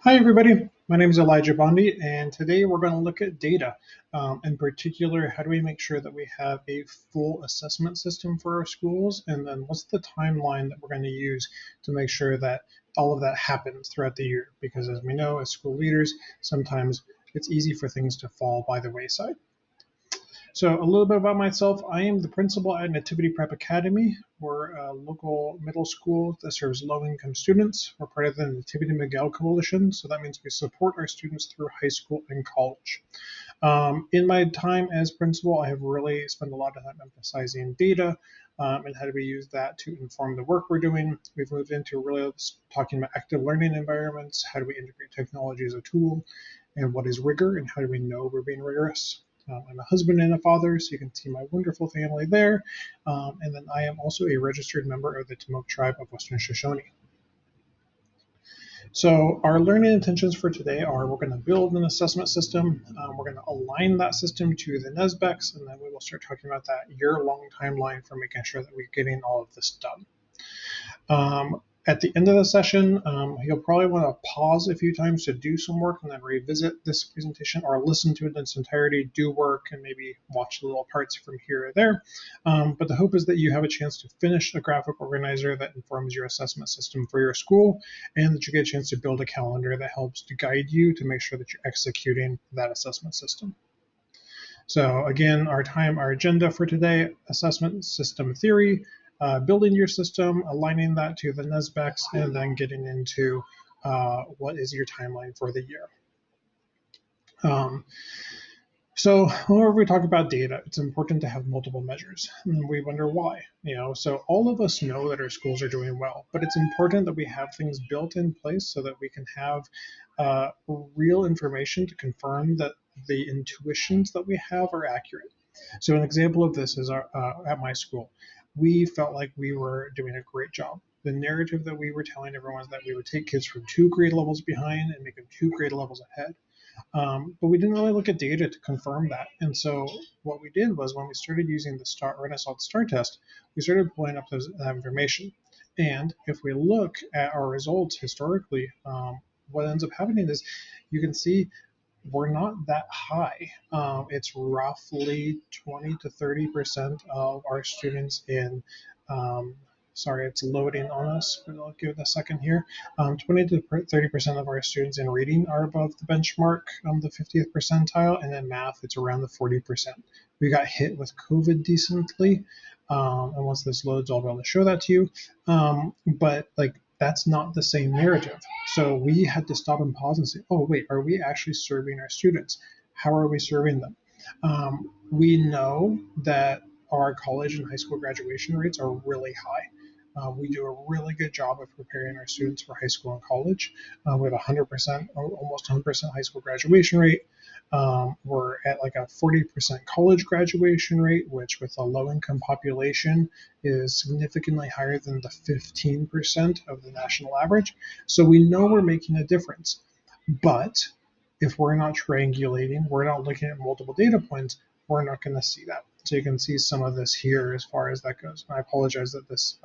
Hi, everybody. My name is Elijah Bondi, and today we're going to look at data. In particular, how do we make sure that we have a full assessment system for our schools? And then what's the timeline that we're going to use to make sure that all of that happens throughout the year? Because as we know, as school leaders, sometimes it's easy for things to fall by the wayside. So a little bit about myself. I am the principal at Nativity Prep Academy. We're a local middle school that serves low-income students. We're part of the Nativity Miguel Coalition, so that means we support our students through high school and college. In my time as principal, I have really spent a lot of time emphasizing data and how do we use that to inform the work we're doing. We've moved into really talking about active learning environments. How do we integrate technology as a tool? And what is rigor and how do we know we're being rigorous? I'm a husband and a father, so you can see my wonderful family there. And then I am also a registered member of the Timok tribe of Western Shoshone. So our learning intentions for today are we're going to build an assessment system. We're going to align that system to the NSBECS, and then we will start talking about that year-long timeline for making sure that we're getting all of this done. At the end of the session, you'll probably want to pause a few times to do some work and then revisit this presentation or listen to it in its entirety, do work, and maybe watch the little parts from here or there. But the hope is that you have a chance to finish a graphic organizer that informs your assessment system for your school, and that you get a chance to build a calendar that helps to guide you to make sure that you're executing that assessment system. So again, our agenda for today, assessment system theory, building your system, aligning that to the NSBECS, and then getting into what is your timeline for the year. So whenever we talk about data, it's important to have multiple measures. And we wonder why. So all of us know that our schools are doing well, but it's important that we have things built in place so that we can have real information to confirm that the intuitions that we have are accurate. So an example of this is at my school. We felt like we were doing a great job. The narrative that we were telling everyone is that we would take kids from 2 grade levels behind and make them 2 grade levels ahead. But we didn't really look at data to confirm that. And so what we did was when we started using the STAR, when I saw the STAR test, we started pulling up that information. And if we look at our results historically, what ends up happening is you can see we're not that high. It's roughly 20 to 30% of our students in sorry, it's loading on us, but I'll give it a second here. 20 to 30% of our students in reading are above the benchmark, the 50th percentile, and in math, it's around the 40%. We got hit with COVID decently, and once this loads, I'll be able to show that to you. But like that's not the same narrative. So we had to stop and pause and say, oh, wait, are we actually serving our students? How are we serving them? We know that our college and high school graduation rates are really high. We do a really good job of preparing our students for high school and college. We have 100%, almost 100% high school graduation rate. We're at like a 40% college graduation rate, which with a low-income population is significantly higher than the 15% of the national average. So we know we're making a difference. But if we're not triangulating, we're not looking at multiple data points, we're not going to see that. So you can see some of this here as far as that goes. And I apologize that this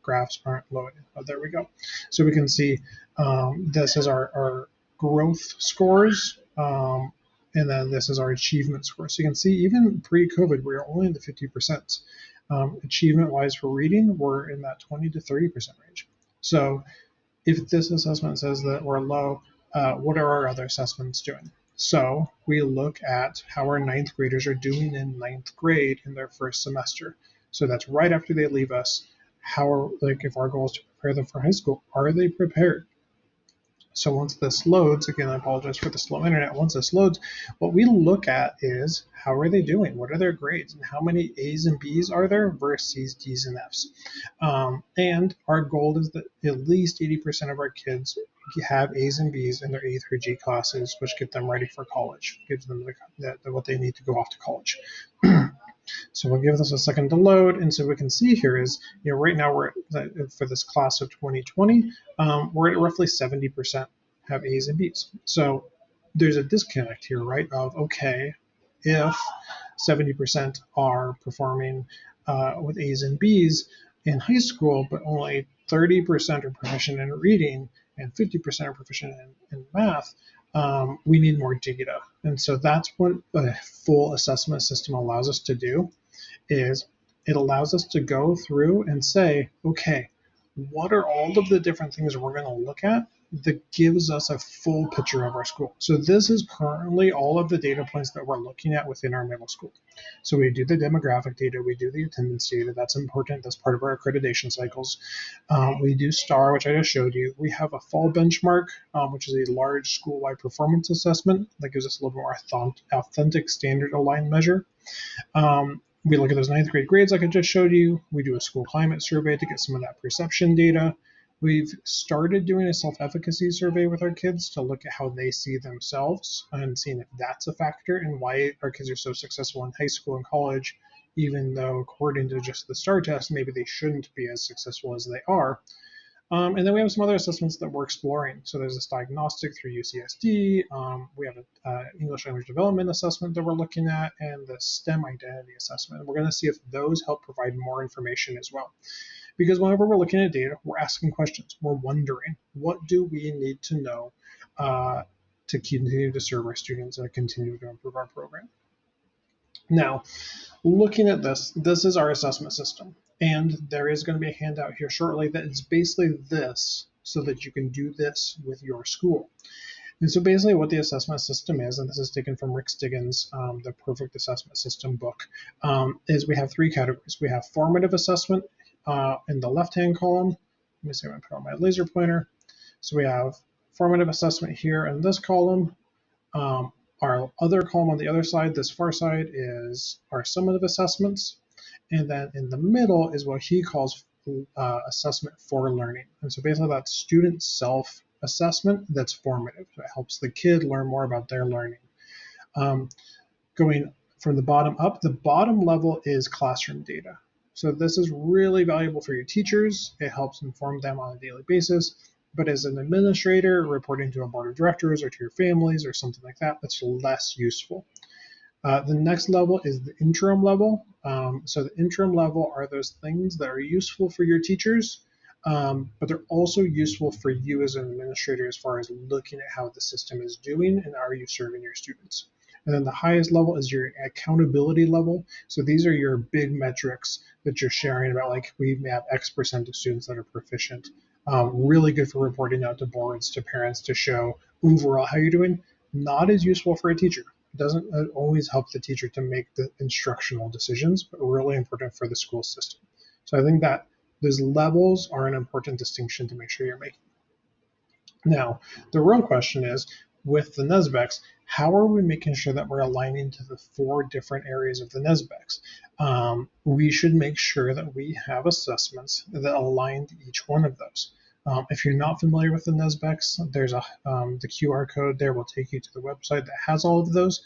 graphs aren't loaded. Oh, there we go. So we can see this is our growth scores, and then this is our achievement score. So you can see even pre-COVID, we were only in the 50%. Achievement-wise for reading, we're in that 20 to 30% range. So if this assessment says that we're low, what are our other assessments doing? So we look at how our ninth graders are doing in ninth grade in their first semester. So that's right after they leave us. If our goal is to prepare them for high school, are they prepared? So once this loads, again, I apologize for the slow internet. Once this loads, what we look at is how are they doing? What are their grades? And how many A's and B's are there versus D's and F's? And our goal is that at least 80% of our kids have A's and B's in their A through G classes, which get them ready for college, gives them what they need to go off to college. So we'll give this a second to load, and so we can see here is, right now we're for this class of 2020, we're at roughly 70% have A's and B's. So there's a disconnect here, right? Of okay, if 70% are performing with A's and B's in high school, but only 30% are proficient in reading, and 50% are proficient in math, we need more data. And so that's what a full assessment system allows us to do, is it allows us to go through and say, okay, what are all of the different things we're going to look at that gives us a full picture of our school. So this is currently all of the data points that we're looking at within our middle school. So we do the demographic data, we do the attendance data, that's important, that's part of our accreditation cycles. We do STAR, which I just showed you. We have a fall benchmark, which is a large school-wide performance assessment that gives us a little more authentic standard aligned measure. We look at those ninth grade grades like I just showed you. We do a school climate survey to get some of that perception data. We've started doing a self-efficacy survey with our kids to look at how they see themselves and seeing if that's a factor in why our kids are so successful in high school and college, even though according to just the STAR test, maybe they shouldn't be as successful as they are. And then we have some other assessments that we're exploring. So there's this diagnostic through UCSD. We have an English language development assessment that we're looking at, and the STEM identity assessment. And we're going to see if those help provide more information as well. Because whenever we're looking at data, we're asking questions. We're wondering, what do we need to know to continue to serve our students and continue to improve our program? Now, looking at this, this is our assessment system. And there is going to be a handout here shortly that is basically this, so that you can do this with your school. And so basically what the assessment system is, and this is taken from Rick Stiggins' The Perfect Assessment System book, is we have three categories. We have formative assessment in the left-hand column. Let me see if I put on my laser pointer. So we have formative assessment here in this column. Our other column on the other side, this far side, is our summative assessments. And then in the middle is what he calls assessment for learning. And so basically that's student self-assessment that's formative. So it helps the kid learn more about their learning. Going from the bottom up, the bottom level is classroom data. So this is really valuable for your teachers. It helps inform them on a daily basis. But as an administrator reporting to a board of directors or to your families or something like that, that's less useful. The next level is the interim level. So the interim level are those things that are useful for your teachers, but they're also useful for you as an administrator as far as looking at how the system is doing and are you serving your students. And then the highest level is your accountability level. So these are your big metrics that you're sharing about, like we have X% of students that are proficient. Really good for reporting out to boards, to parents, to show overall how you're doing. Not as useful for a teacher. It doesn't always help the teacher to make the instructional decisions, but really important for the school system. So I think that those levels are an important distinction to make sure you're making. Now, the real question is, with the NSBECS, how are we making sure that we're aligning to the 4 different areas of the NSBECS? We should make sure that we have assessments that align to each one of those. If you're not familiar with the NSBECS, there's the QR code there will take you to the website that has all of those.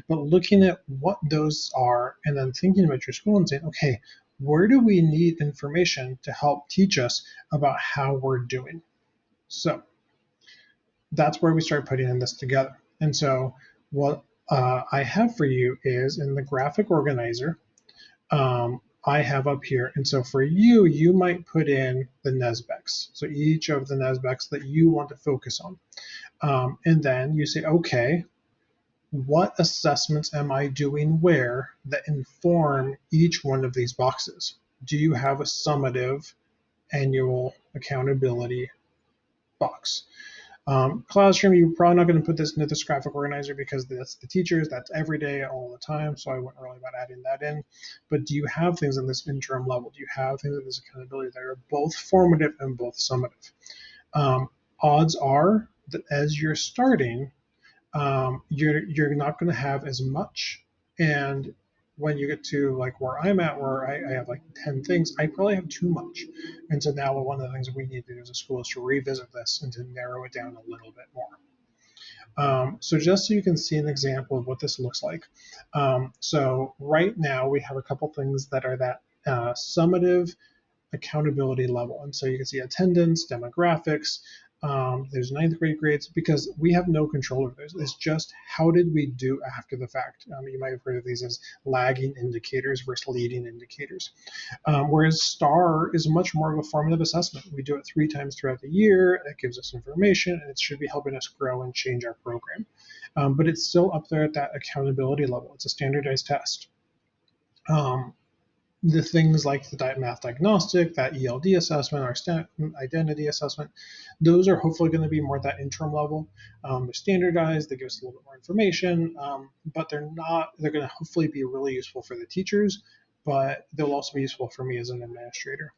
But looking at what those are and then thinking about your school and saying, okay, where do we need information to help teach us about how we're doing? So that's where we start putting in this together. And so what I have for you is in the graphic organizer, I have up here. And so for you, you might put in the NSBECS. So each of the NSBECS that you want to focus on. And then you say, okay, what assessments am I doing where that inform each one of these boxes? Do you have a summative annual accountability box? Classroom, you're probably not going to put this into this graphic organizer because that's the teachers, that's every day, all the time, so I wouldn't really about adding that in. But do you have things in this interim level? Do you have things in this accountability that are both formative and both summative? Odds are that as you're starting, you're not going to have as much. And when you get to like where I'm at, where I have like 10 things, I probably have too much. And so now one of the things we need to do as a school is to revisit this and to narrow it down a little bit more. So just so you can see an example of what this looks like. So right now we have a couple things that are that summative accountability level. And so you can see attendance, demographics, There's ninth grade grades because we have no control over those. It's just how did we do after the fact? You might have heard of these as lagging indicators versus leading indicators. Whereas STAR is much more of a formative assessment. We do it 3 times throughout the year. It gives us information, and it should be helping us grow and change our program. But it's still up there at that accountability level. It's a standardized test. The things like the math diagnostic, that ELD assessment, our identity assessment, those are hopefully going to be more at that interim level. They're standardized, they give us a little bit more information, but they're going to hopefully be really useful for the teachers, but they'll also be useful for me as an administrator.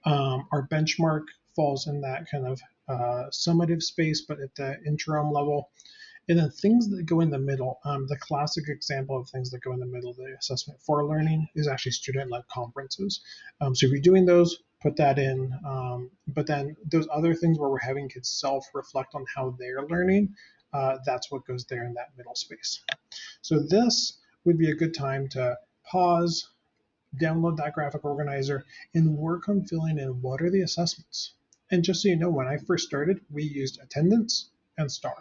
Our benchmark falls in that kind of summative space, but at the interim level. And then things that go in the middle, the classic example of things that go in the middle of the assessment for learning is actually student-led conferences. So if you're doing those, put that in. But then those other things where we're having kids self-reflect on how they're learning, that's what goes there in that middle space. So this would be a good time to pause, download that graphic organizer, and work on filling in what are the assessments. And just so you know, when I first started, we used attendance and STAR.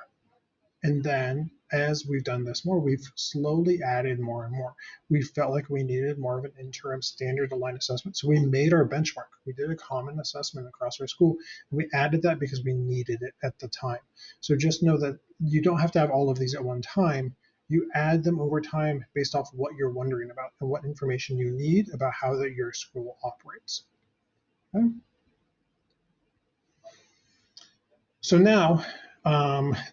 And then as we've done this more, we've slowly added more and more. We felt like we needed more of an interim standard aligned assessment. So we made our benchmark. We did a common assessment across our school. And we added that because we needed it at the time. So just know that you don't have to have all of these at one time. You add them over time based off what you're wondering about and what information you need about how your school operates. Okay? So now,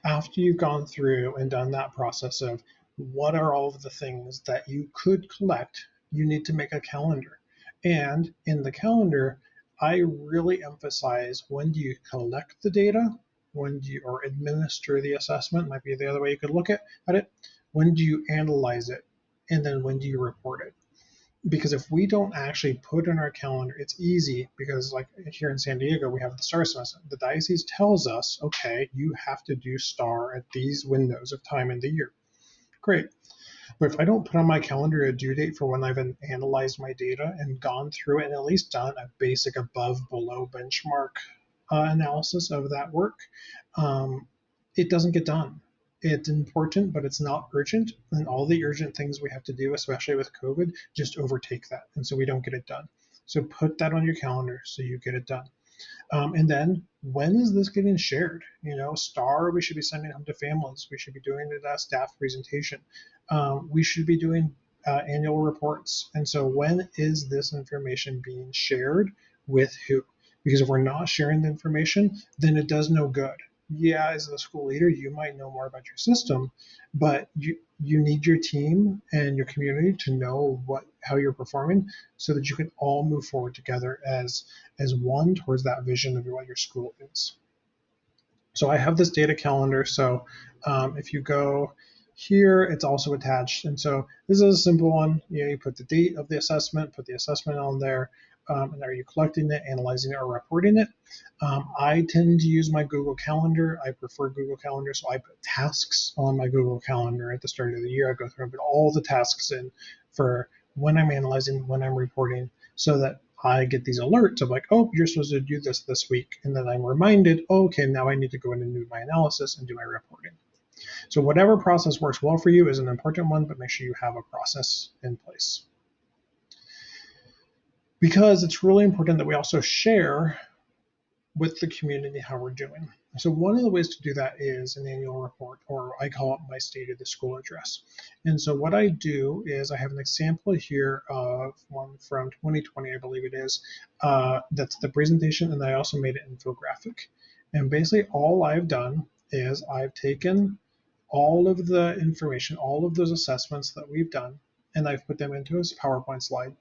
after you've gone through and done that process of what are all of the things that you could collect, you need to make a calendar. And in the calendar, I really emphasize when do you collect the data, when do you or administer the assessment, might be the other way you could look at it, when do you analyze it, and then when do you report it. Because if we don't actually put in our calendar, it's easy because like here in San Diego, we have the STAR semester. The diocese tells us, okay, you have to do STAR at these windows of time in the year. Great. But if I don't put on my calendar a due date for when I've analyzed my data and gone through it and at least done a basic above below benchmark analysis of that work, it doesn't get done. It's important, but it's not urgent. And all the urgent things we have to do, especially with COVID, just overtake that. And so we don't get it done. So put that on your calendar so you get it done. And then when is this getting shared? STAR, we should be sending them to families. We should be doing it as staff presentation. We should be doing annual reports. And so when is this information being shared with who? Because if we're not sharing the information, then it does no good. Yeah, as a school leader, you might know more about your system, but you need your team and your community to know how you're performing so that you can all move forward together as one towards that vision of what your school is. So I have this data calendar. So if you go here, it's also attached. And so this is a simple one. You put the date of the assessment, put the assessment on there. And are you collecting it, analyzing it, or reporting it? I tend to use my Google Calendar. I prefer Google Calendar, so I put tasks on my Google Calendar at the start of the year. I go through and put all the tasks in for when I'm analyzing, when I'm reporting, so that I get these alerts of like, oh, you're supposed to do this week. And then I'm reminded, oh, okay, now I need to go in and do my analysis and do my reporting. So whatever process works well for you is an important one, but make sure you have a process in place. Because it's really important that we also share with the community how we're doing. So one of the ways to do that is an annual report, or I call it my State of the School address. And so what I do is I have an example here of one from 2020, I believe it is. That's the presentation, and I also made it infographic. And basically all I've done is I've taken all of the information, all of those assessments that we've done, and I've put them into a PowerPoint slide.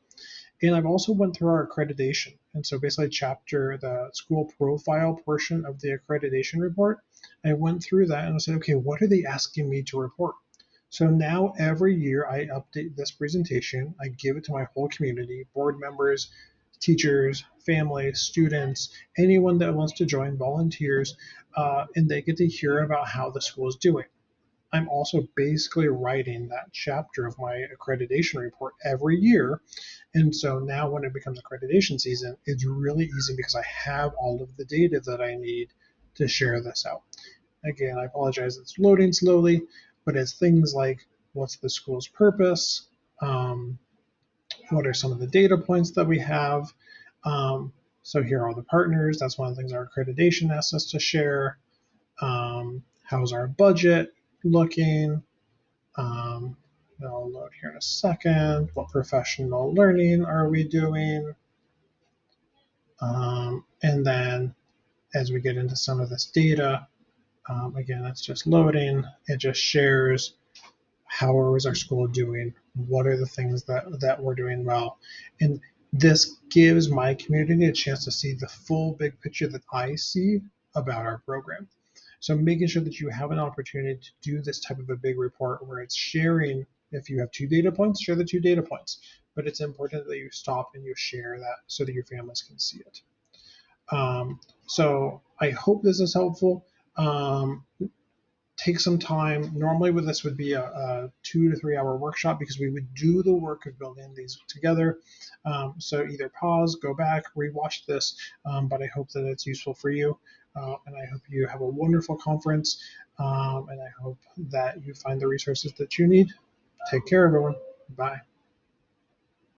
And I've also went through our accreditation. And so basically the school profile portion of the accreditation report, I went through that and I said, okay, what are they asking me to report? So now every year I update this presentation. I give it to my whole community, board members, teachers, families, students, anyone that wants to join, volunteers, and they get to hear about how the school is doing. I'm also basically writing that chapter of my accreditation report every year. And so now when it becomes accreditation season, it's really easy because I have all of the data that I need to share this out. Again, I apologize, it's loading slowly, but it's things like what's the school's purpose, um, what are some of the data points that we have. So here are all the partners. That's one of the things our accreditation asks us to share. How's our budget looking? I'll load here in a second. What professional learning are we doing? And then as we get into some of this data, again, it's just loading. It just shares how is our school doing? What are the things that we're doing well? And this gives my community a chance to see the full big picture that I see about our program. So making sure that you have an opportunity to do this type of a big report where it's sharing, if you have 2 data points, share the 2 data points. But it's important that you stop and you share that so that your families can see it. So I hope this is helpful. Take some time. Normally with this would be a 2 to 3 hour workshop because we would do the work of building these together. So either pause, go back, rewatch this, but I hope that it's useful for you. And I hope you have a wonderful conference. And I hope that you find the resources that you need. Take care, everyone. Bye.